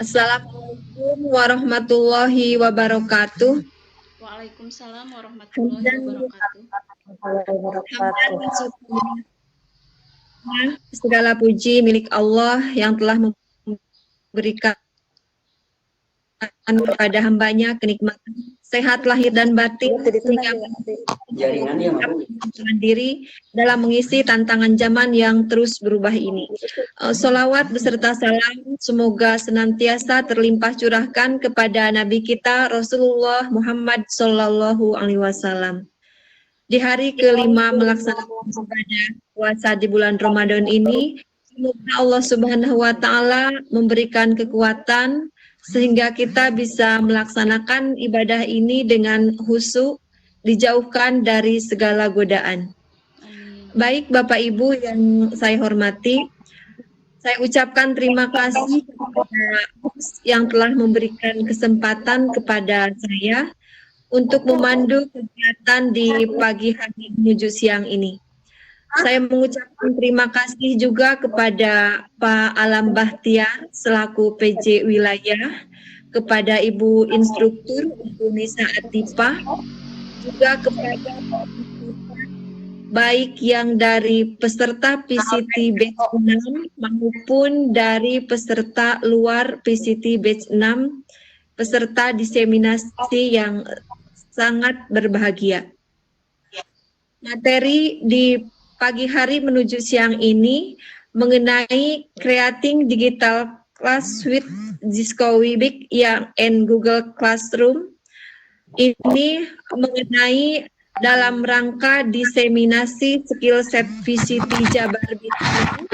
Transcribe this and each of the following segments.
Assalamualaikum warahmatullahi wabarakatuh. Waalaikumsalam warahmatullahi Hamdan wabarakatuh. hamdan wa syukuran. Segala puji milik Allah yang telah memberikan kepada hambanya kenikmatan sehat lahir dan batin sehingga mandiri dalam mengisi tantangan zaman yang terus berubah ini. Salawat beserta salam semoga senantiasa terlimpah curahkan kepada Nabi kita Rasulullah Muhammad Sallallahu Alaihi Wasallam. Di hari kelima melaksanakan ibadah puasa di bulan Ramadan ini, semoga Allah Subhanahu wa taala memberikan kekuatan sehingga kita bisa melaksanakan ibadah ini dengan khusyuk, dijauhkan dari segala godaan. Baik Bapak Ibu yang saya hormati, saya ucapkan terima kasih kepada yang telah memberikan kesempatan kepada saya untuk memandu kegiatan di pagi hari menuju siang ini. Saya mengucapkan terima kasih juga kepada Pak Alam Bahtiar selaku PJ Wilayah, kepada Ibu Instruktur Ibu Nisa Atifah, juga kepada baik yang dari peserta PCT Batch 6 maupun dari peserta luar PCT Batch 6, peserta diseminasi yang sangat berbahagia. Materi di pagi hari menuju siang ini mengenai creating digital class with Cisco Webex yang and Google Classroom. Ini mengenai dalam rangka diseminasi skill set VCT Jabar Bintang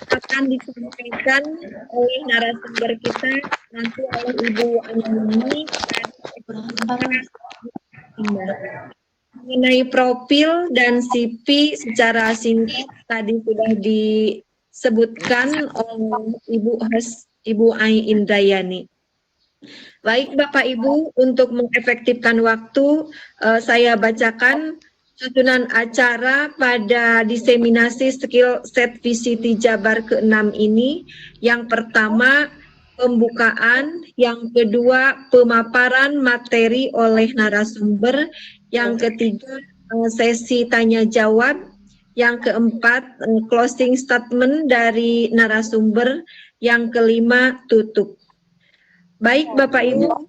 akan disampaikan oleh narasumber kita nanti oleh Ibu Anani mengenai profil dan CV secara singkat tadi sudah disebutkan oleh Ibu Ai Indrayani. Baik Bapak Ibu, untuk mengefektifkan waktu, saya bacakan susunan acara pada diseminasi skill set VCT Jabar ke-6 ini. Yang pertama, pembukaan, yang kedua, pemaparan materi oleh narasumber, yang ketiga, sesi tanya jawab, yang keempat, closing statement dari narasumber, yang kelima, tutup. Baik Bapak Ibu,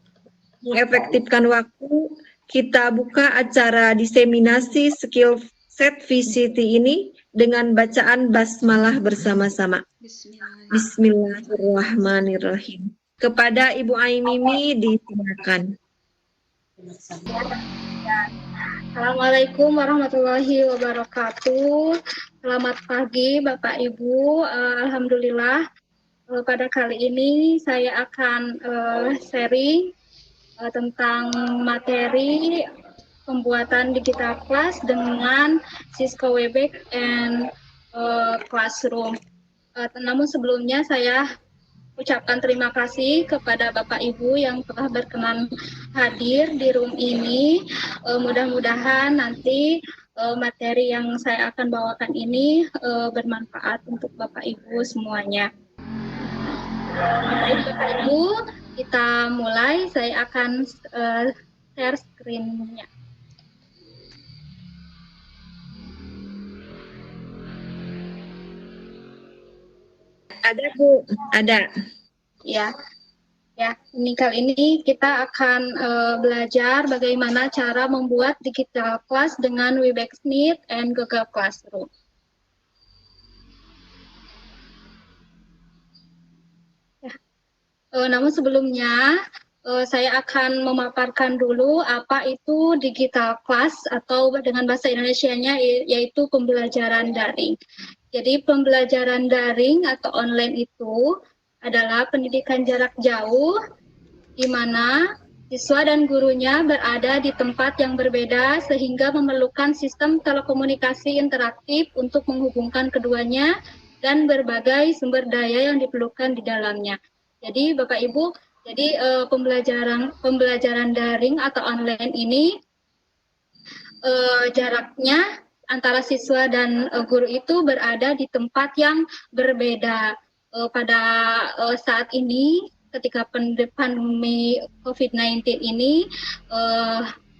mengefektifkan waktu, kita buka acara diseminasi skill set VCT ini dengan bacaan basmalah bersama-sama. Bismillahirrahmanirrahim. Kepada Ibu Aimimi disilakan. Assalamualaikum warahmatullahi wabarakatuh. Selamat pagi Bapak Ibu. Alhamdulillah pada kali ini saya akan sharing tentang materi pembuatan digital class dengan Cisco Webex and Classroom. Namun sebelumnya saya ucapkan terima kasih kepada Bapak Ibu yang telah berkenan hadir di room ini. Mudah-mudahan nanti materi yang saya akan bawakan ini bermanfaat untuk Bapak Ibu semuanya. Baik Bapak Ibu, kita mulai. Saya akan share screen-nya. Ada Bu, ada. Ya, ini kali ini kita akan belajar bagaimana cara membuat digital class dengan Webex Meet and Google Classroom. Namun sebelumnya saya akan memaparkan dulu apa itu digital class atau dengan bahasa Indonesianya yaitu pembelajaran daring. Jadi pembelajaran daring atau online itu adalah pendidikan jarak jauh di mana siswa dan gurunya berada di tempat yang berbeda sehingga memerlukan sistem telekomunikasi interaktif untuk menghubungkan keduanya dan berbagai sumber daya yang diperlukan di dalamnya. Jadi Bapak Ibu, pembelajaran daring atau online ini jaraknya antara siswa dan guru itu berada di tempat yang berbeda. Pada saat ini ketika pandemi COVID-19 ini,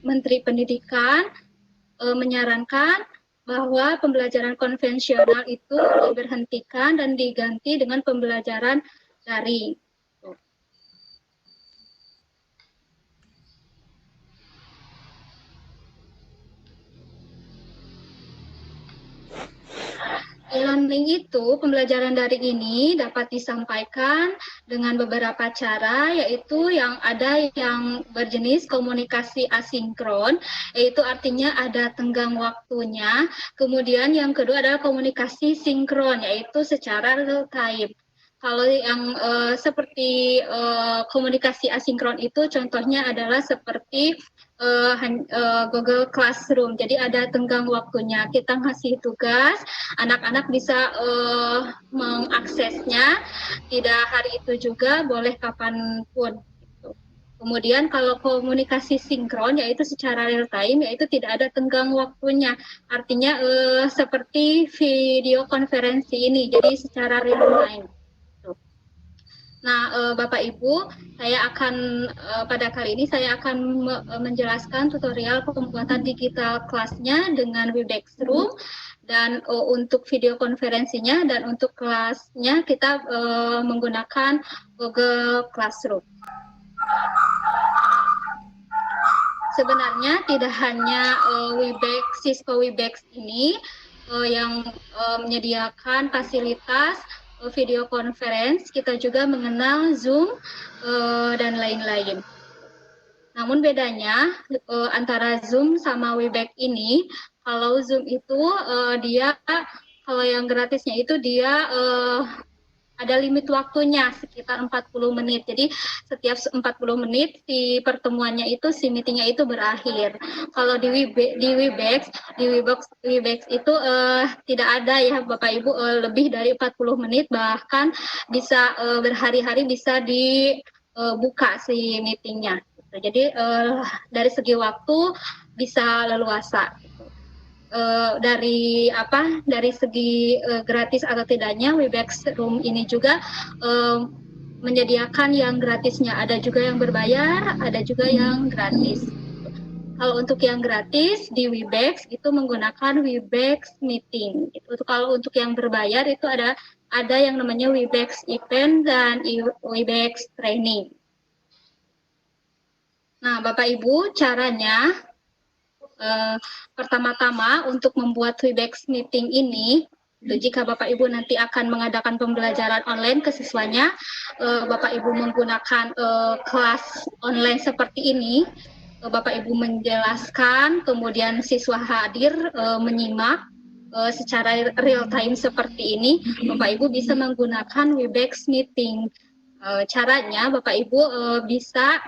Menteri Pendidikan menyarankan bahwa pembelajaran konvensional itu diberhentikan dan diganti dengan pembelajaran daring. E-learning itu, pembelajaran daring ini dapat disampaikan dengan beberapa cara, yaitu yang ada yang berjenis komunikasi asinkron, yaitu artinya ada tenggang waktunya. Kemudian yang kedua adalah komunikasi sinkron, yaitu secara real time. Kalau yang seperti komunikasi asinkron itu contohnya adalah seperti Google Classroom. Jadi ada tenggang waktunya. Kita ngasih tugas, anak-anak bisa mengaksesnya. Tidak hari itu juga, boleh kapanpun. Kemudian kalau komunikasi sinkron, yaitu secara real time, yaitu tidak ada tenggang waktunya. Artinya seperti video konferensi ini, jadi secara real time. Nah, Bapak Ibu, saya akan pada kali ini saya akan menjelaskan tutorial pembuatan digital kelasnya dengan Webex Room, dan untuk video konferensinya dan untuk kelasnya kita menggunakan Google Classroom. Sebenarnya tidak hanya Webex, Cisco Webex ini yang menyediakan fasilitas video conference, kita juga mengenal Zoom dan lain-lain. Namun bedanya antara Zoom sama Webex ini, kalau Zoom itu dia, kalau yang gratisnya itu dia ada limit waktunya sekitar 40 menit. Jadi setiap 40 menit si pertemuannya itu, si meetingnya itu berakhir. Kalau di Webex itu tidak ada ya Bapak Ibu, lebih dari 40 menit, bahkan bisa berhari-hari bisa dibuka si meetingnya. Jadi dari segi waktu bisa leluasa. Dari segi gratis atau tidaknya, Webex Room ini juga menyediakan yang gratisnya, ada juga yang berbayar, ada juga yang gratis. Kalau untuk yang gratis di Webex itu menggunakan Webex Meeting. Kalau untuk yang berbayar itu ada yang namanya Webex Event dan Webex Training. Nah, Bapak Ibu, caranya pertama-tama untuk membuat Webex Meeting ini, jika Bapak Ibu nanti akan mengadakan pembelajaran online ke siswanya, Bapak Ibu menggunakan kelas online seperti ini, Bapak Ibu menjelaskan, kemudian siswa hadir menyimak secara real time seperti ini, Bapak Ibu bisa menggunakan Webex Meeting. Caranya Bapak Ibu bisa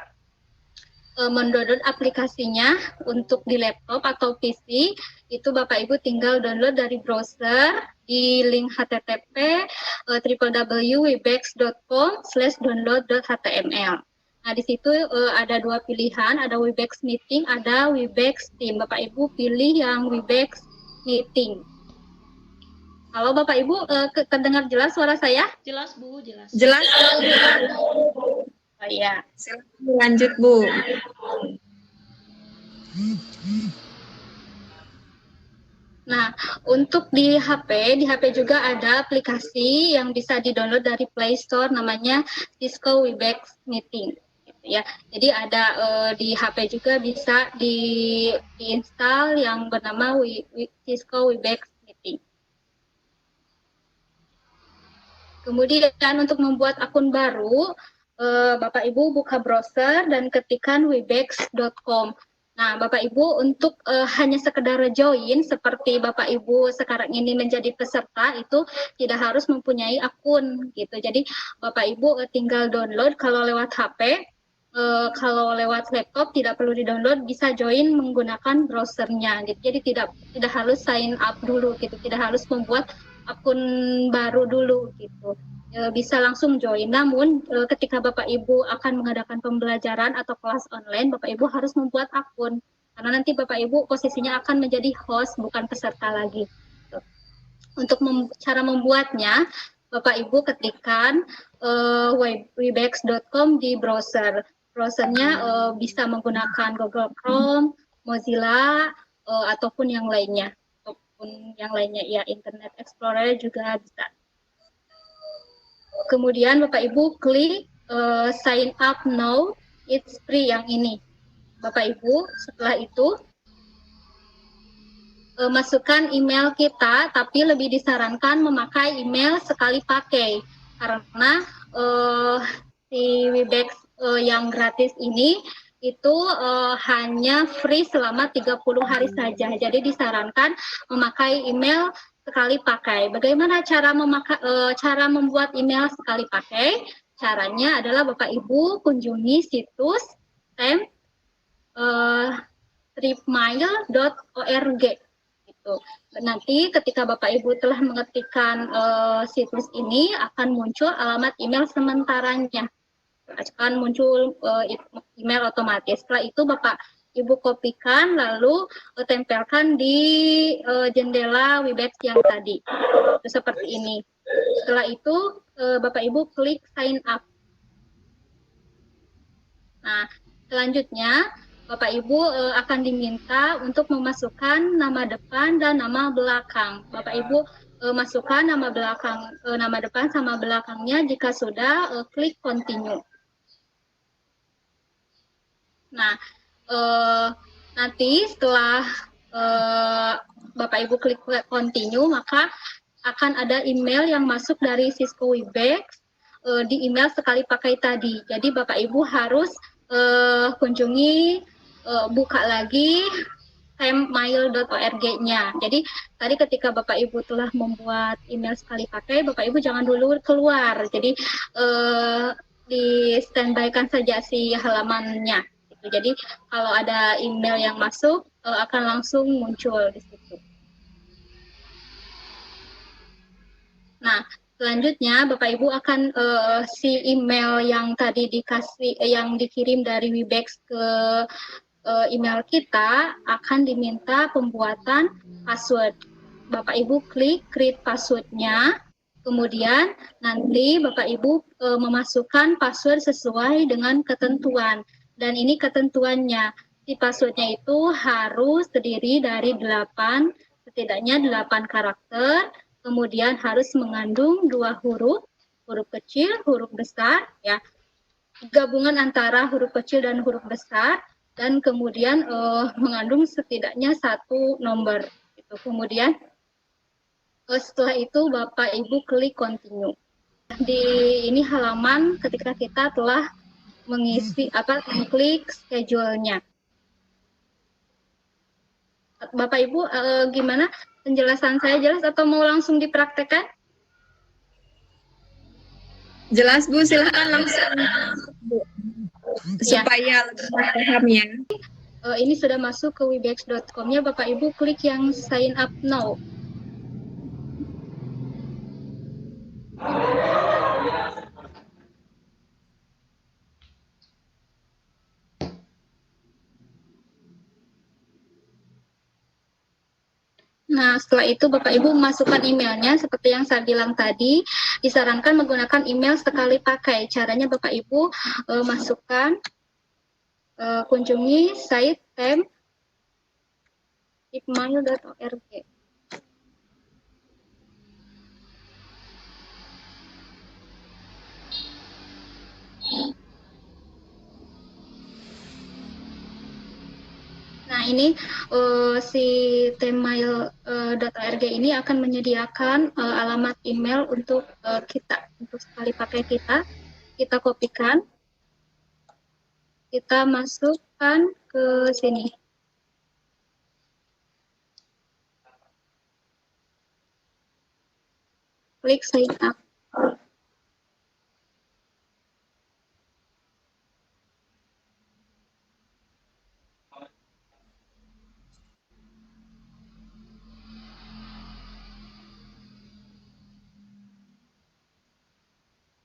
mendownload aplikasinya untuk di laptop atau PC, itu Bapak Ibu tinggal download dari browser di link http://webex.com/download.html. Nah, di situ ada dua pilihan, ada Webex Meeting, ada Webex Team. Bapak Ibu pilih yang Webex Meeting. Halo Bapak Ibu, terdengar jelas suara saya? Jelas Bu, jelas. Jelas. Oh iya. Silakan lanjut Bu. Nah, untuk di HP juga ada aplikasi yang bisa di-download dari Play Store, namanya Cisco Webex Meeting. Ya, jadi ada di HP juga bisa diinstal yang bernama Cisco Webex Meeting. Kemudian untuk membuat akun baru, Bapak Ibu buka browser dan ketikkan webex.com. Nah, Bapak Ibu untuk hanya sekedar join seperti Bapak Ibu sekarang ini menjadi peserta itu tidak harus mempunyai akun gitu. Jadi Bapak Ibu tinggal download, kalau lewat HP, kalau lewat laptop tidak perlu di-download, bisa join menggunakan browsernya gitu. Jadi tidak harus sign up dulu gitu, tidak harus membuat akun baru dulu gitu. Bisa langsung join. Namun ketika Bapak Ibu akan mengadakan pembelajaran atau kelas online, Bapak Ibu harus membuat akun, karena nanti Bapak Ibu posisinya akan menjadi host, bukan peserta lagi. Untuk cara membuatnya, Bapak Ibu ketikkan webex.com di browser. Browsernya bisa menggunakan Google Chrome, Mozilla, ataupun yang lainnya. Ya, Internet Explorer juga bisa. Kemudian Bapak Ibu klik sign up now, it's free yang ini. Bapak Ibu, setelah itu masukkan email kita, tapi lebih disarankan memakai email sekali pakai karena si Webex yang gratis ini itu hanya free selama 30 hari saja. Jadi disarankan memakai email sekali pakai. Bagaimana cara membuat email sekali pakai? Caranya adalah Bapak Ibu kunjungi situs tripmile.org. Gitu. Nanti ketika Bapak Ibu telah mengetikkan situs ini akan muncul alamat email sementaranya. Akan muncul email otomatis. Setelah itu Bapak Ibu kopikan lalu tempelkan di jendela Webex yang tadi. Itu seperti ini. Setelah itu Bapak Ibu klik sign up. Nah, selanjutnya Bapak Ibu akan diminta untuk memasukkan nama depan dan nama belakang. Bapak Ibu masukkan nama depan sama belakangnya. Jika sudah, klik continue. Nah, nanti setelah Bapak Ibu klik continue, maka akan ada email yang masuk dari Cisco Webex di email sekali pakai tadi. Jadi Bapak Ibu harus kunjungi, buka lagi tempmile.org-nya. Jadi tadi ketika Bapak Ibu telah membuat email sekali pakai, Bapak Ibu jangan dulu keluar. Jadi di standby-kan saja si halamannya. Jadi kalau ada email yang masuk akan langsung muncul di situ. Nah, selanjutnya Bapak Ibu akan si email yang tadi yang dikirim dari Webex ke email kita akan diminta pembuatan password. Bapak Ibu klik create password-nya. Kemudian nanti Bapak Ibu memasukkan password sesuai dengan ketentuan. Dan ini ketentuannya, si passwordnya itu harus terdiri dari setidaknya 8 karakter, kemudian harus mengandung 2 huruf kecil, huruf besar, ya, gabungan antara huruf kecil dan huruf besar, dan kemudian mengandung setidaknya 1 nomor. Gitu. Kemudian setelah itu Bapak Ibu klik continue. Di ini halaman ketika kita telah mengklik schedule-nya. Bapak Ibu gimana? Penjelasan saya jelas atau mau langsung dipraktekkan? Jelas Bu, silahkan langsung supaya lebih paham ya. Ini sudah masuk ke webex.com-nya, Bapak Ibu klik yang sign up now. Nah, setelah itu Bapak Ibu masukkan emailnya seperti yang saya bilang tadi, disarankan menggunakan email sekali pakai. Caranya Bapak Ibu masukkan, kunjungi site tripmile.org. Nah, ini si tempmile.org ini akan menyediakan alamat email untuk kita, untuk sekali pakai kita. Kita kopikan, kita masukkan ke sini. Klik sign up.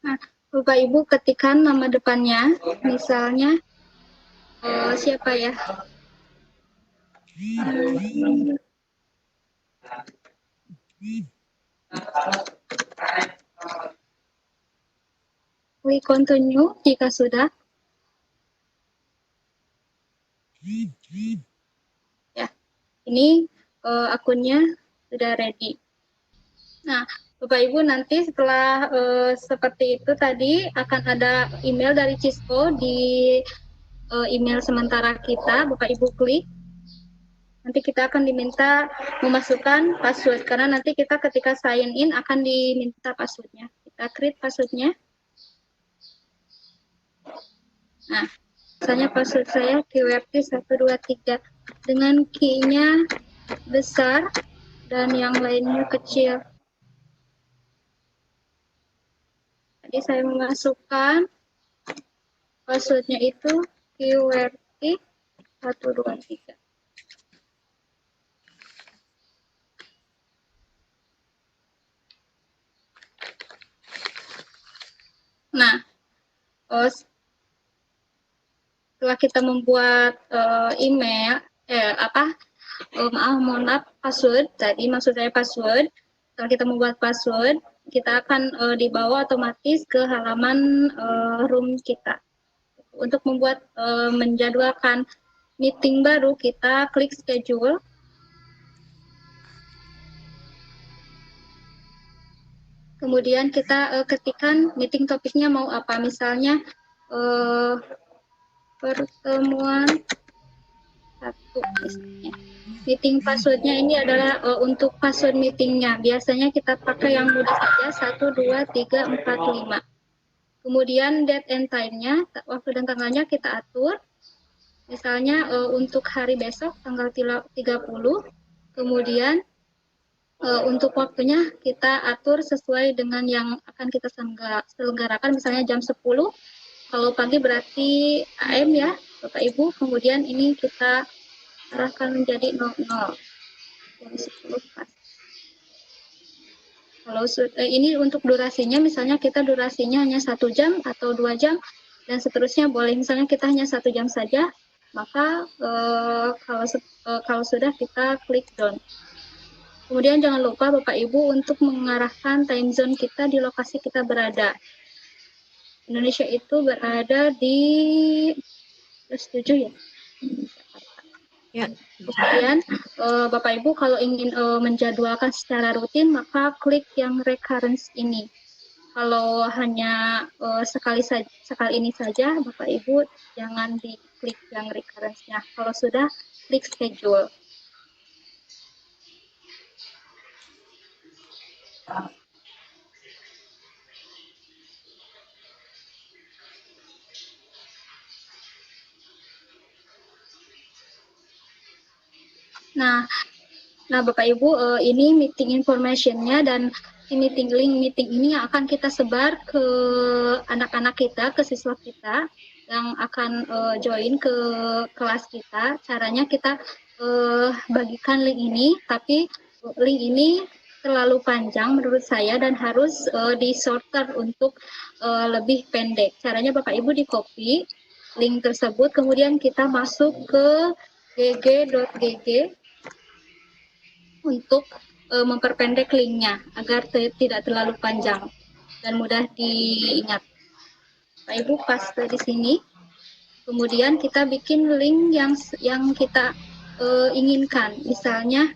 Nah, Bapak Ibu ketikkan nama depannya, misalnya siapa ya? klik continue jika sudah. Ya, ini akunnya sudah ready. Nah, Bapak Ibu nanti setelah seperti itu tadi akan ada email dari Cisco di email sementara kita. Bapak Ibu klik. Nanti kita akan diminta memasukkan password karena nanti kita ketika sign in akan diminta passwordnya. Kita create passwordnya. Nah, misalnya password saya QWERTY123 dengan key-nya besar dan yang lainnya kecil. Jadi saya memasukkan passwordnya itu QWERTY123. Nah, setelah kita membuat email, mohon maaf, password, tadi maksud saya password, setelah kita membuat password, kita akan dibawa otomatis ke halaman room kita. Untuk membuat menjadwalkan meeting baru, kita klik schedule. Kemudian kita ketikkan meeting topiknya mau apa, misalnya pertemuan satu misalnya. Meeting passwordnya ini adalah untuk password meetingnya. Biasanya kita pakai yang mudah saja, 1, 2, 3, 4, 5. Kemudian date and time-nya, waktu dan tanggalnya kita atur. Misalnya untuk hari besok, tanggal 30. Kemudian untuk waktunya kita atur sesuai dengan yang akan kita selenggarakan, misalnya jam 10. Kalau pagi berarti AM ya, Bapak Ibu. Kemudian ini kita arahkan menjadi 00. Jam 10 pas. Kalau ini untuk durasinya, misalnya kita durasinya hanya 1 jam atau 2 jam, dan seterusnya boleh. Misalnya kita hanya 1 jam saja, maka kalau sudah kita klik done. Kemudian jangan lupa Bapak Ibu untuk mengarahkan time zone kita di lokasi kita berada. Indonesia itu berada di 7 ya. Ya. Kemudian Bapak Ibu kalau ingin menjadwalkan secara rutin, maka klik yang recurrence ini. Kalau hanya sekali ini saja, Bapak Ibu jangan diklik yang recurrence-nya. Kalau sudah, klik schedule. Nah Bapak Ibu, ini meeting information-nya, dan link meeting ini yang akan kita sebar ke anak-anak kita, ke siswa kita yang akan join ke kelas kita. Caranya kita bagikan link ini, tapi link ini terlalu panjang menurut saya dan harus di-shorter untuk lebih pendek. Caranya Bapak Ibu di-copy link tersebut, kemudian kita masuk ke gg.gg untuk memperpendek linknya agar tidak terlalu panjang dan mudah diingat. Pak Ibu paste di sini. Kemudian kita bikin link yang kita inginkan. Misalnya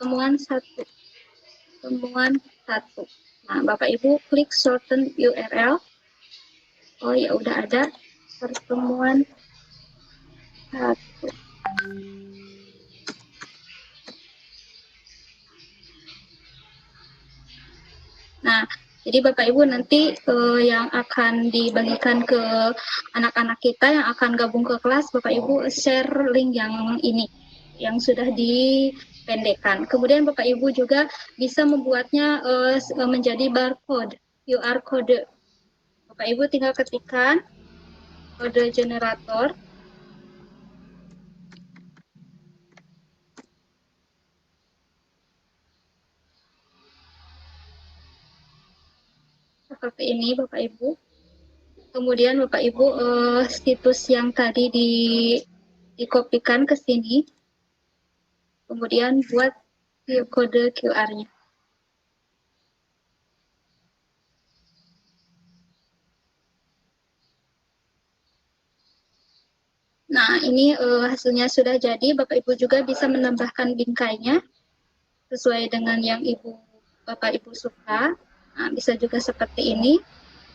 temuan satu. Nah, Bapak Ibu klik shorten URL. Oh ya udah ada pertemuan 1. Nah, jadi Bapak Ibu nanti yang akan dibagikan ke anak-anak kita yang akan gabung ke kelas, Bapak Ibu share link yang ini, yang sudah dipendekkan. Kemudian Bapak Ibu juga bisa membuatnya menjadi barcode, QR code. Bapak Ibu tinggal ketikkan kode generator. Seperti ini Bapak Ibu. Kemudian Bapak Ibu situs yang tadi dikopikan ke sini. Kemudian buat kode QR-nya. Nah, ini hasilnya sudah jadi. Bapak Ibu juga bisa menambahkan bingkainya sesuai dengan yang Bapak Ibu suka. Nah, bisa juga seperti ini.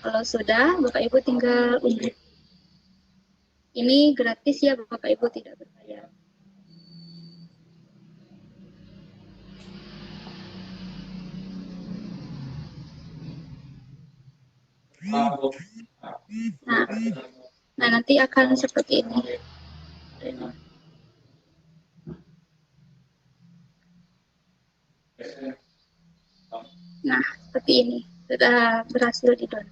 Kalau sudah, Bapak Ibu tinggal unduh. Ini gratis ya, Bapak Ibu, tidak berbayar. Nah, nanti akan seperti ini. Nah, seperti ini. Sudah berhasil di-download.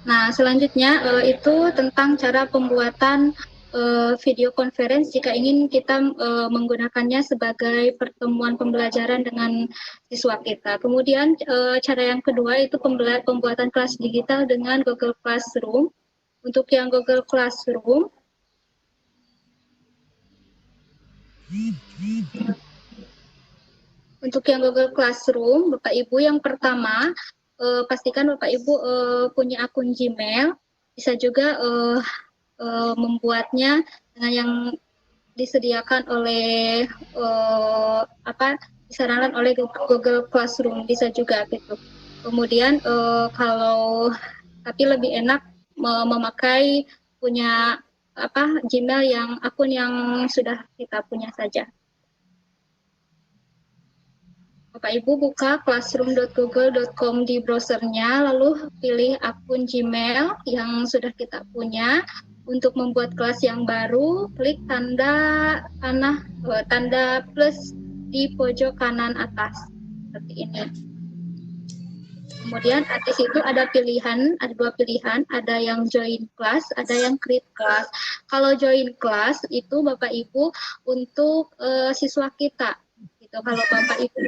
Nah, selanjutnya itu tentang cara pembuatan video conference jika ingin kita menggunakannya sebagai pertemuan pembelajaran dengan siswa kita. Kemudian cara yang kedua itu pembuatan kelas digital dengan Google Classroom. Untuk yang Google Classroom, Bapak Ibu yang pertama pastikan Bapak Ibu punya akun Gmail. Bisa juga membuatnya dengan yang disediakan oleh disarankan oleh Google Classroom, bisa juga gitu. Kemudian tapi lebih enak memakai punya Gmail yang akun yang sudah kita punya saja. Bapak Ibu buka classroom.google.com di browsernya, lalu pilih akun Gmail yang sudah kita punya. Untuk membuat kelas yang baru, klik tanda plus di pojok kanan atas seperti ini. Kemudian di situ ada dua pilihan, ada yang join class, ada yang create class. Kalau join class itu Bapak Ibu untuk siswa kita. Gitu. Kalau Bapak Ibu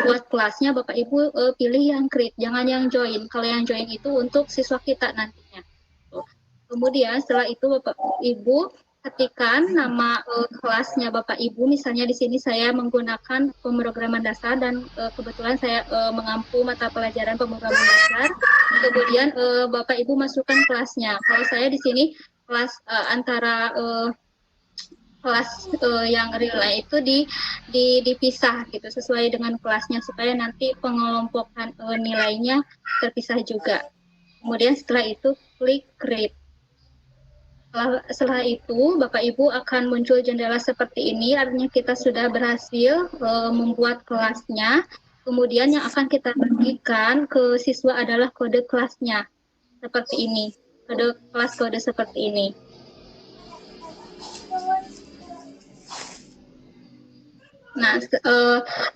buat kelasnya, Bapak Ibu pilih yang create, jangan yang join. Kalau yang join itu untuk siswa kita nantinya. Kemudian setelah itu Bapak Ibu ketikkan nama kelasnya Bapak Ibu. Misalnya di sini saya menggunakan pemrograman dasar dan kebetulan saya mengampu mata pelajaran pemrograman dasar. Kemudian Bapak Ibu masukkan kelasnya. Kalau saya di sini kelas antara kelas yang relay itu dipisah gitu sesuai dengan kelasnya supaya nanti pengelompokan nilainya terpisah juga. Kemudian setelah itu klik create. Setelah itu Bapak Ibu akan muncul jendela seperti ini, artinya kita sudah berhasil membuat kelasnya. Kemudian yang akan kita bagikan ke siswa adalah kode kelasnya seperti ini, kode seperti ini. Nah,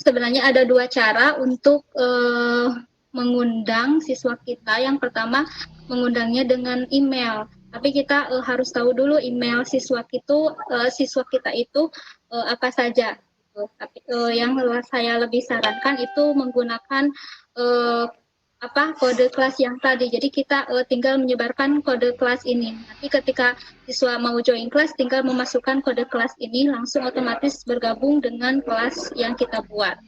sebenarnya ada dua cara untuk mengundang siswa kita. Yang pertama, mengundangnya dengan email. Tapi kita harus tahu dulu email siswa kita itu apa saja. Tapi yang saya lebih sarankan itu menggunakan kode kelas yang tadi. Jadi kita tinggal menyebarkan kode kelas ini. Nanti ketika siswa mau join kelas, tinggal memasukkan kode kelas ini, langsung otomatis bergabung dengan kelas yang kita buat.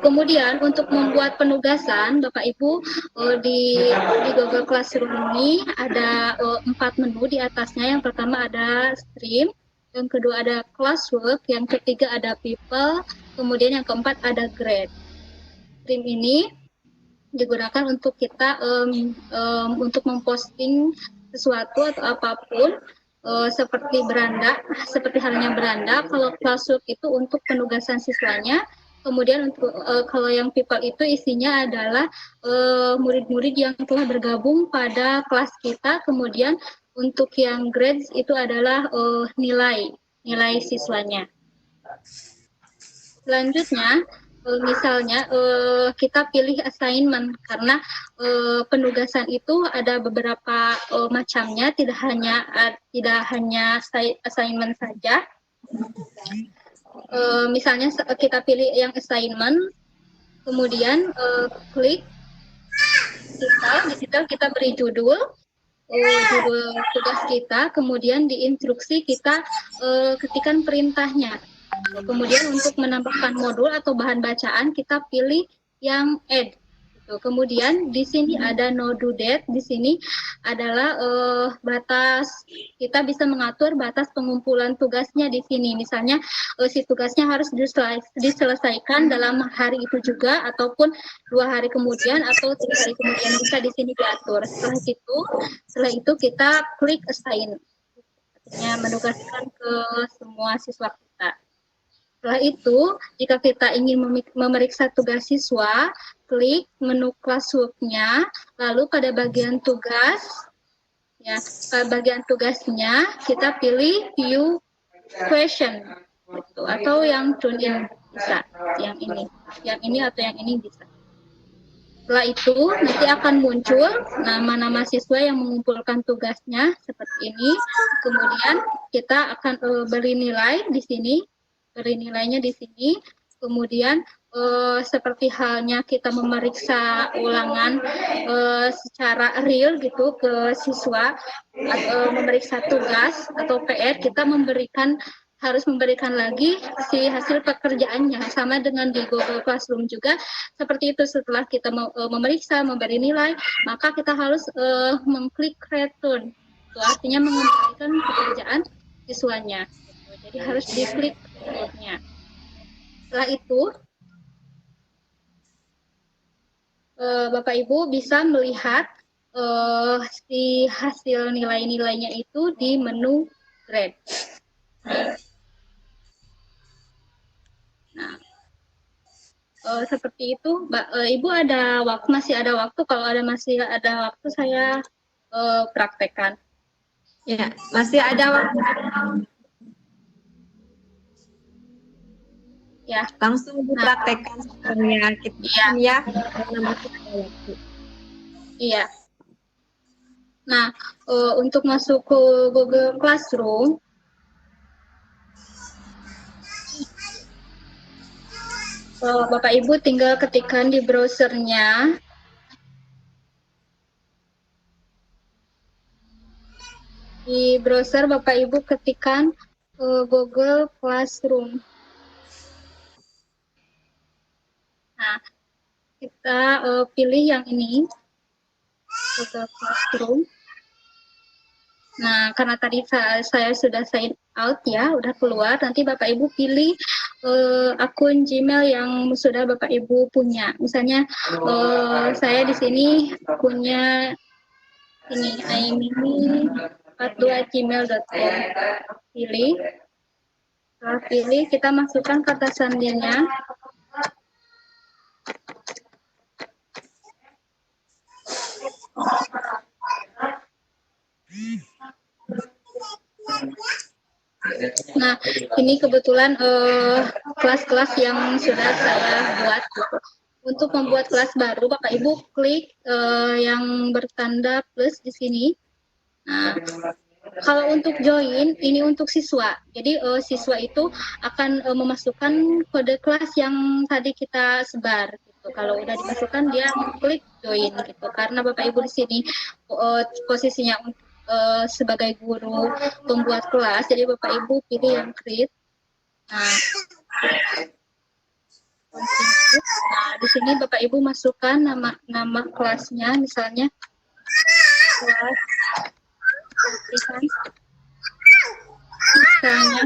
Kemudian untuk membuat penugasan, Bapak Ibu di Google Classroom ini ada 4 menu di atasnya. Yang pertama ada stream, yang kedua ada classwork, yang ketiga ada people, kemudian yang keempat ada grade. Stream ini digunakan untuk kita untuk memposting sesuatu atau apapun seperti halnya beranda. Kalau classwork itu untuk penugasan siswanya. Kemudian untuk kalau yang people itu isinya adalah murid-murid yang telah bergabung pada kelas kita. Kemudian untuk yang grades itu adalah nilai siswanya. Selanjutnya, misalnya kita pilih assignment karena penugasan itu ada beberapa macamnya, tidak hanya assignment saja. Misalnya kita pilih yang assignment, kemudian klik di situ kita beri judul tugas kita, kemudian di instruksi kita ketikkan perintahnya. Kemudian untuk menambahkan modul atau bahan bacaan kita pilih yang add. Kemudian di sini ada no due date. Di sini adalah batas, kita bisa mengatur batas pengumpulan tugasnya di sini. Misalnya si tugasnya harus diselesaikan dalam hari itu juga, ataupun 2 hari kemudian atau 3 hari kemudian, bisa di sini diatur. Setelah itu kita klik assign, artinya menugaskan ke semua siswa kita. Setelah itu, jika kita ingin memeriksa tugas siswa, klik menu classwork-nya, lalu pada bagian tugas, ya, pada bagian tugasnya kita pilih view question, gitu, atau yang tune in bisa, yang ini atau yang ini bisa. Setelah itu nanti akan muncul nama-nama siswa yang mengumpulkan tugasnya seperti ini. Kemudian kita akan beri nilai di sini. Beri nilainya di sini, kemudian seperti halnya kita memeriksa ulangan secara real gitu ke siswa, atau memeriksa tugas atau PR, kita harus memberikan lagi si hasil pekerjaannya, sama dengan di Google Classroom juga seperti itu. Setelah kita memeriksa, memberi nilai, maka kita harus mengklik return, itu artinya mengembalikan pekerjaan siswanya. Jadi harus diklik returnnya. Setelah itu Bapak Ibu bisa melihat si hasil nilai-nilainya itu di menu grade. Nah, seperti itu, Ibu masih ada waktu. Kalau masih ada waktu, saya praktekkan. Ya, masih ada waktu. Ya, Langsung dipraktekkan sebenarnya kita ya. Iya. Nah, untuk masuk ke Google Classroom, Bapak Ibu tinggal ketikkan di browsernya. Di browser Bapak Ibu ketikkan Google Classroom. Nah, kita pilih yang ini, Google Classroom. Nah, karena tadi saya sudah sign out ya, udah keluar. Nanti Bapak Ibu pilih akun Gmail yang sudah Bapak Ibu punya. Misalnya saya di sini punya ini aimini42@gmail.com. Pilih. Setelah pilih, kita masukkan kata sandinya. Nah, ini kebetulan kelas-kelas yang sudah saya buat gitu. Untuk membuat kelas baru, Bapak Ibu klik yang bertanda plus di sini. Nah, kalau untuk join, ini untuk siswa. Jadi siswa itu akan memasukkan kode kelas yang tadi kita sebar. Gitu. Kalau udah dimasukkan, dia klik join gitu. Karena Bapak Ibu di sini posisinya sebagai guru pembuat kelas, jadi Bapak Ibu pilih yang create. Nah, di sini Bapak Ibu masukkan nama kelasnya, misalnya kelas misalnya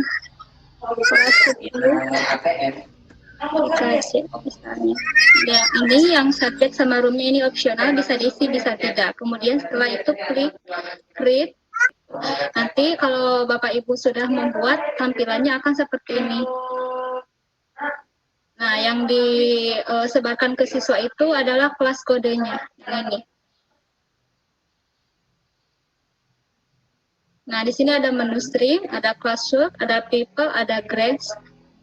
kelas 10 dikasih misalnya. Ya, ini yang subjek sama roomnya ini opsional, bisa diisi bisa tidak. Kemudian setelah itu klik create. Nanti kalau Bapak Ibu sudah membuat, tampilannya akan seperti ini. Nah, yang disebarkan ke siswa itu adalah kelas kodenya ini. Nah, di sini ada menu stream, ada classwork, ada people, ada grades.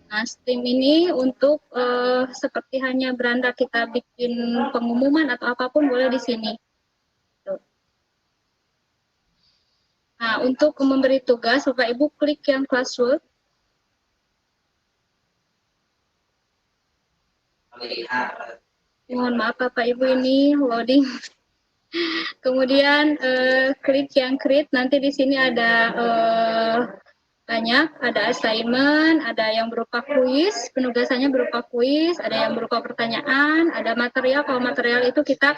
Nah, stream ini untuk seperti hanya beranda kita bikin pengumuman atau apapun boleh di sini. Nah, untuk memberi tugas, Bapak Ibu klik yang classwork. Mohon maaf Bapak Ibu, ini loading. Kemudian klik yang create, nanti di sini ada banyak, ada assignment, ada yang berupa kuis, penugasannya berupa kuis, ada yang berupa pertanyaan, ada material. Kalau material itu kita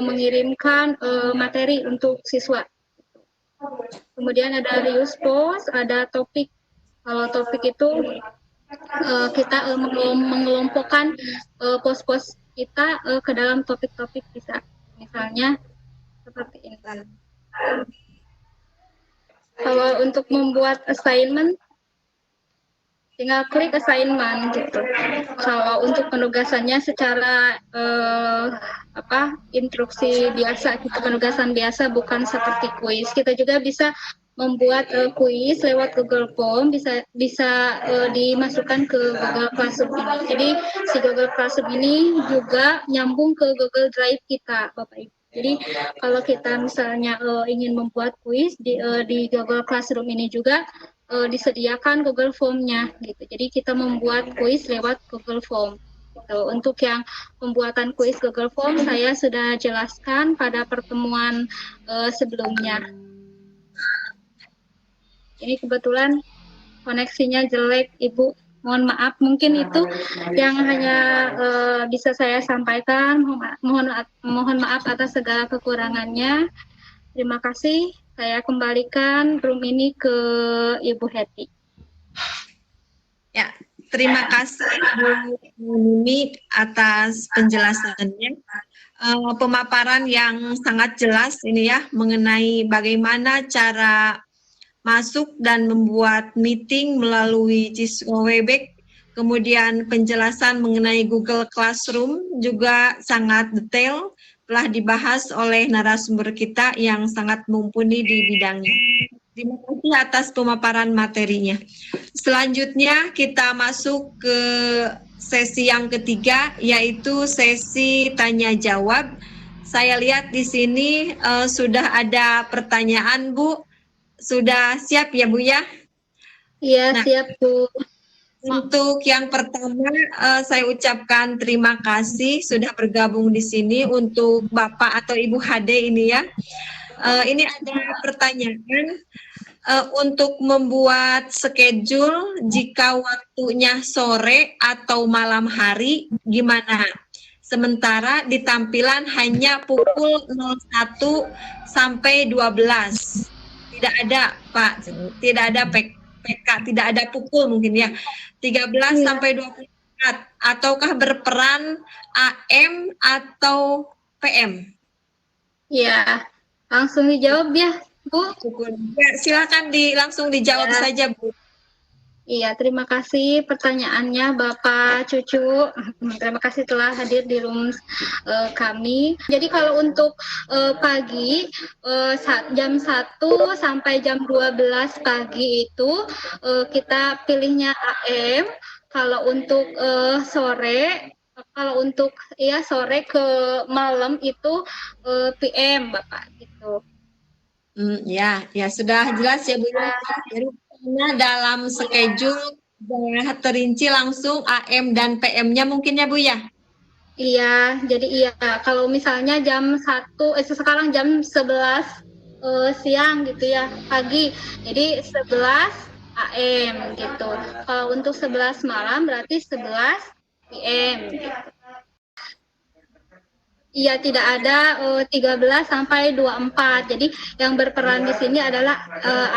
mengirimkan materi untuk siswa. Kemudian ada reuse post, ada topik. Kalau topik itu kita mengelompokkan pos-pos kita ke dalam topik-topik bisa. Misalnya seperti ini. Kalau untuk membuat assignment, tinggal klik assignment gitu. Kalau untuk penugasannya secara instruksi biasa, gitu, penugasan biasa bukan seperti kuis. Kita juga bisa membuat kuis lewat Google Form, bisa dimasukkan ke Google Classroom ini. Jadi si Google Classroom ini juga nyambung ke Google Drive kita, Bapak Ibu. Jadi kalau kita misalnya ingin membuat kuis di Google Classroom ini juga disediakan Google Form-nya gitu. Jadi kita membuat kuis lewat Google Form. Gitu. Untuk yang pembuatan kuis Google Form saya sudah jelaskan pada pertemuan sebelumnya. Ini kebetulan koneksinya jelek, Ibu. Mohon maaf, mungkin itu yang hanya bisa saya sampaikan. Mohon maaf atas segala kekurangannya. Terima kasih. Saya kembalikan room ini ke Ibu Hetty. Ya, terima kasih Bu Nini atas penjelasannya. Pemaparan yang sangat jelas ini ya mengenai bagaimana cara masuk dan membuat meeting melalui Cisco Webex. Kemudian penjelasan mengenai Google Classroom juga sangat detail, telah dibahas oleh narasumber kita yang sangat mumpuni di bidangnya. Terima kasih atas pemaparan materinya. Selanjutnya kita masuk ke sesi yang ketiga, yaitu sesi tanya jawab. Saya lihat di sini sudah ada pertanyaan, Bu. Sudah siap ya, Bu ya? Iya, siap, Bu. Untuk yang pertama, saya ucapkan terima kasih sudah bergabung di sini untuk Bapak atau Ibu Hade ini ya. Ini ada pertanyaan untuk membuat schedule jika waktunya sore atau malam hari gimana? Sementara di tampilan hanya pukul 01 sampai 12. Tidak ada, Pak. Tidak ada PK, tidak ada pukul mungkin ya. 13 sampai 24. Ataukah berperan AM atau PM? Ya, langsung dijawab ya, Bu. Ya, silakan langsung dijawab saja, Bu. Iya, terima kasih pertanyaannya Bapak Cucu. Terima kasih telah hadir di room kami. Jadi kalau untuk pagi jam 1 sampai jam 12 pagi itu kita pilihnya AM. Kalau untuk sore sore ke malam itu PM, Bapak gitu. Ya sudah jelas ya Bu. Jadi dalam schedule terinci langsung AM dan PM-nya mungkin ya Bu ya? Iya, jadi iya. Kalau misalnya jam 1, sekarang jam 11 siang gitu ya, pagi. Jadi 11 AM gitu. Kalau untuk 11 malam berarti 11 PM gitu. Iya, tidak ada 13 sampai 24. Jadi yang berperan di sini adalah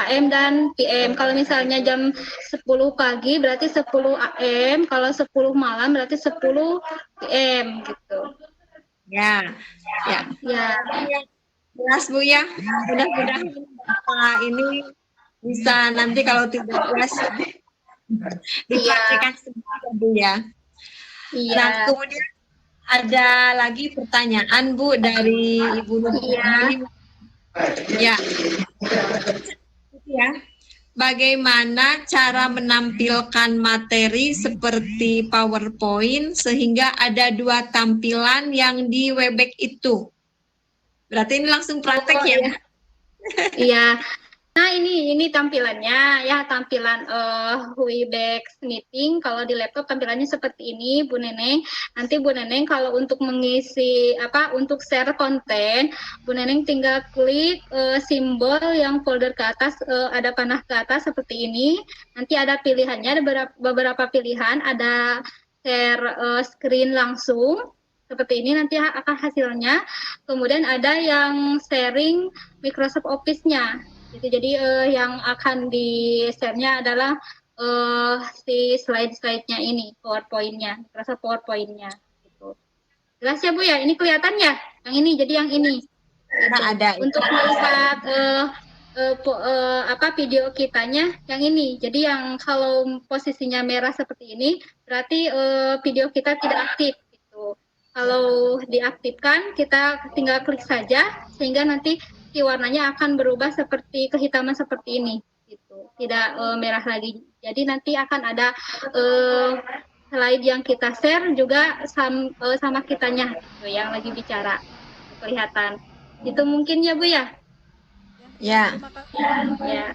AM dan PM. Kalau misalnya jam 10 pagi berarti 10 AM, kalau 10 malam berarti 10 PM gitu. Ya. Jelas Bu ya. Mudah-mudahan ini bisa nanti kalau tidak jelas dipraktikkan semua Bu ya. Iya. Nah, kemudian ada lagi pertanyaan Bu dari Ibu Nurani. Ya. Bagaimana cara menampilkan materi seperti PowerPoint sehingga ada 2 tampilan yang di Webex itu? Berarti ini langsung praktek ya? Iya. Nah, ini tampilannya ya, tampilan Webex Meeting. Kalau di laptop tampilannya seperti ini, Bu Neneng. Nanti Bu Neneng kalau untuk mengisi untuk share konten, Bu Neneng tinggal klik simbol yang folder ke atas, ada panah ke atas seperti ini. Nanti ada pilihannya, ada beberapa pilihan, ada share screen langsung seperti ini nanti akan hasilnya. Kemudian ada yang sharing Microsoft Office-nya. Gitu. Jadi yang akan di-share-nya adalah si slide-slide-nya ini, PowerPoint-nya, Microsoft PowerPoint-nya. Gitu. Jelas ya Bu ya? Ini kelihatan ya? Yang ini, jadi yang ini. Gitu. ada. Untuk melihat video kitanya yang ini. Jadi yang kalau posisinya merah seperti ini, berarti video kita tidak aktif. Gitu. Kalau diaktifkan, kita tinggal klik saja, sehingga nanti warnanya akan berubah seperti kehitaman seperti ini, gitu. Tidak merah lagi. Jadi nanti akan ada slide yang kita share juga sama kitanya, gitu, yang lagi bicara, kelihatan. Itu mungkin ya Bu ya? Ya. Ya.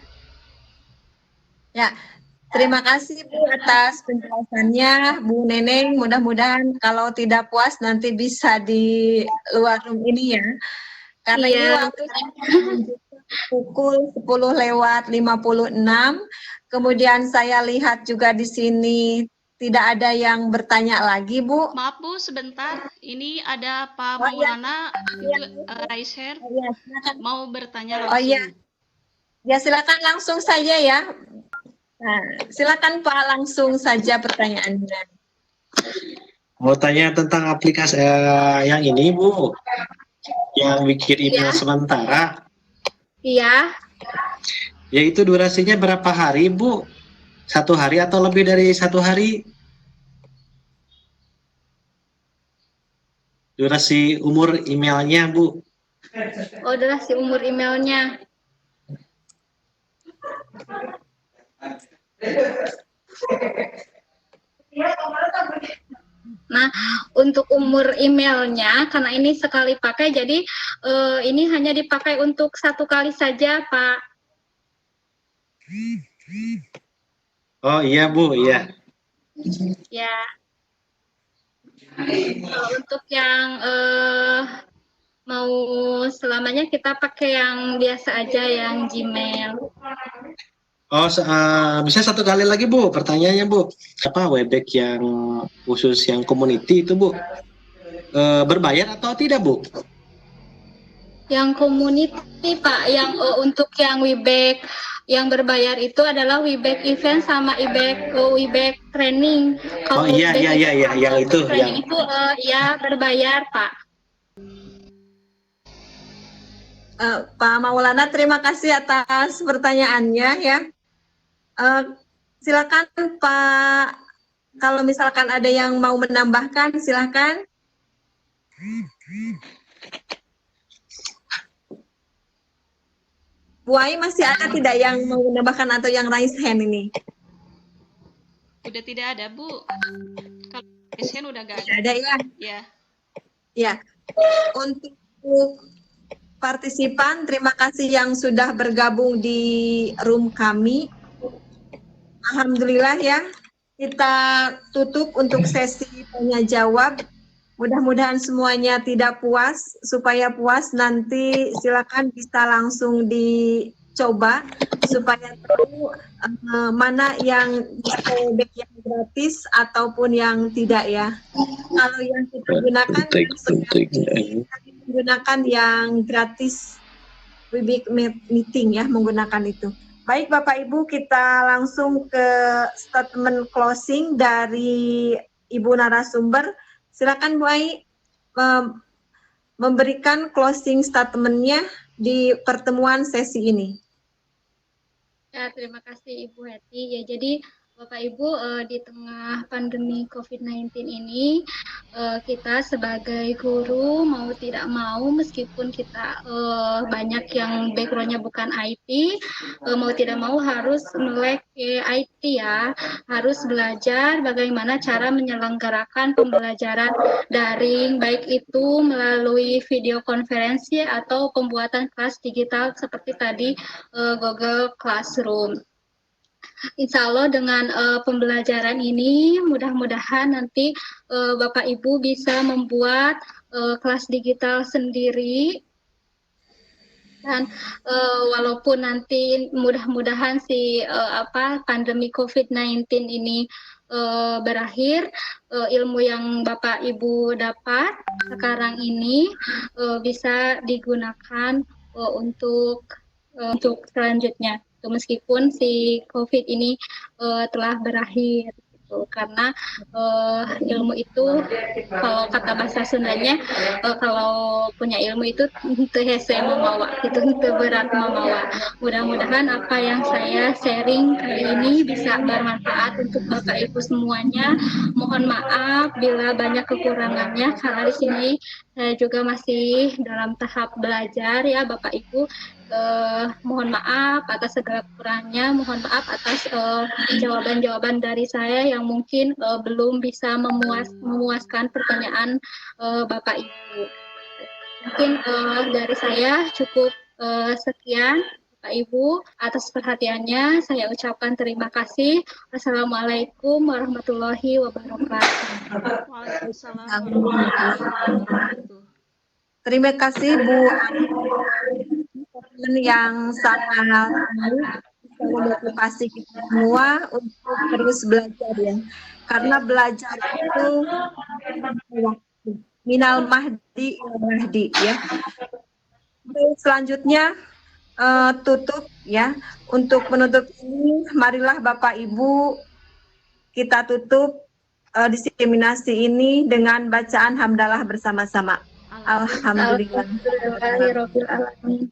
Ya. Terima kasih Bu atas penjelasannya, Bu Neneng. Mudah-mudahan kalau tidak puas nanti bisa di luar room ini ya. Karena ini waktu pukul 10:56. Kemudian saya lihat juga di sini tidak ada yang bertanya lagi, Bu. Maaf Bu, sebentar. Ini ada Pak Maulana, raise hand. Mau bertanya langsung. Oh iya. Ya silakan langsung saja ya. Nah, silakan Pak, langsung saja pertanyaannya. Mau tanya tentang aplikasi yang ini Bu, yang bikin email sementara. Iya. Yaitu durasinya berapa hari Bu? 1 hari atau lebih dari 1 hari? Durasi umur emailnya Bu. Oh, durasi umur emailnya. Nah, untuk umur emailnya, karena ini sekali pakai, jadi ini hanya dipakai untuk 1 kali saja, Pak. Oh iya Bu, iya. Ya. Kalau untuk yang mau selamanya kita pakai yang biasa aja, yang Gmail. Oh, bisa 1 kali lagi Bu, pertanyaannya Bu. Webex yang khusus yang community itu Bu, berbayar atau tidak Bu? Yang community Pak, yang untuk yang Webex yang berbayar itu adalah Webex event sama Webex training. Kalau iya, yang itu. Training itu ya berbayar Pak. Pak Maulana, terima kasih atas pertanyaannya ya. Silakan Pak, kalau misalkan ada yang mau menambahkan, silakan. Bu Ai, masih ada tidak yang mau menambahkan atau yang raise hand ini? Udah tidak ada Bu. Kalau raise hand udah gak ada. Ada ya? Ya. Ya. Untuk partisipan, terima kasih yang sudah bergabung di room kami. Alhamdulillah ya, kita tutup untuk sesi tanya jawab. Mudah-mudahan semuanya tidak puas. Supaya puas nanti silakan bisa langsung dicoba supaya tahu mana yang Webex yang gratis ataupun yang tidak ya. Kalau yang kita gunakan menggunakan yang gratis Webex meeting ya, menggunakan itu. Baik Bapak Ibu, kita langsung ke statement closing dari Ibu narasumber. Silakan Bu Ai memberikan closing statement-nya di pertemuan sesi ini. Ya, terima kasih Ibu Heti. Ya, jadi Bapak Ibu, di tengah pandemi COVID-19 ini, kita sebagai guru mau tidak mau, meskipun kita banyak yang backgroundnya bukan IT, mau tidak mau harus melek IT ya, harus belajar bagaimana cara menyelenggarakan pembelajaran daring, baik itu melalui video konferensi atau pembuatan kelas digital seperti tadi Google Classroom. Insya Allah dengan pembelajaran ini mudah-mudahan nanti Bapak Ibu bisa membuat kelas digital sendiri, dan walaupun nanti mudah-mudahan si pandemi COVID-19 ini berakhir, ilmu yang Bapak Ibu dapat sekarang ini bisa digunakan untuk selanjutnya. Meskipun si COVID ini telah berakhir, gitu. Karena ilmu itu, kalau kata bahasa Sundanya, kalau punya ilmu itu teu hese mamawa, itu teu berat mamawa. Mudah-mudahan apa yang saya sharing kali ini bisa bermanfaat untuk Bapak Ibu semuanya. Mohon maaf bila banyak kekurangannya, karena di sini saya juga masih dalam tahap belajar ya Bapak Ibu. Mohon maaf atas segala kurangnya, mohon maaf atas jawaban-jawaban dari saya yang mungkin belum bisa memuaskan pertanyaan Bapak Ibu. Mungkin dari saya cukup sekian. Bapak Ibu, atas perhatiannya saya ucapkan terima kasih. Assalamualaikum warahmatullahi wabarakatuh. Waalaikumsalam warahmatullahi wabarakatuh. Terima kasih Bu yang sangat memotivasi kita semua untuk terus belajar ya. Karena belajar itu minal mahdi ila mahdi ya. Selanjutnya tutup ya. Untuk menutup ini, marilah Bapak Ibu kita tutup diseminasi ini dengan bacaan hamdalah bersama-sama. Alhamdulillah. Alhamdulillahirabbil alamin.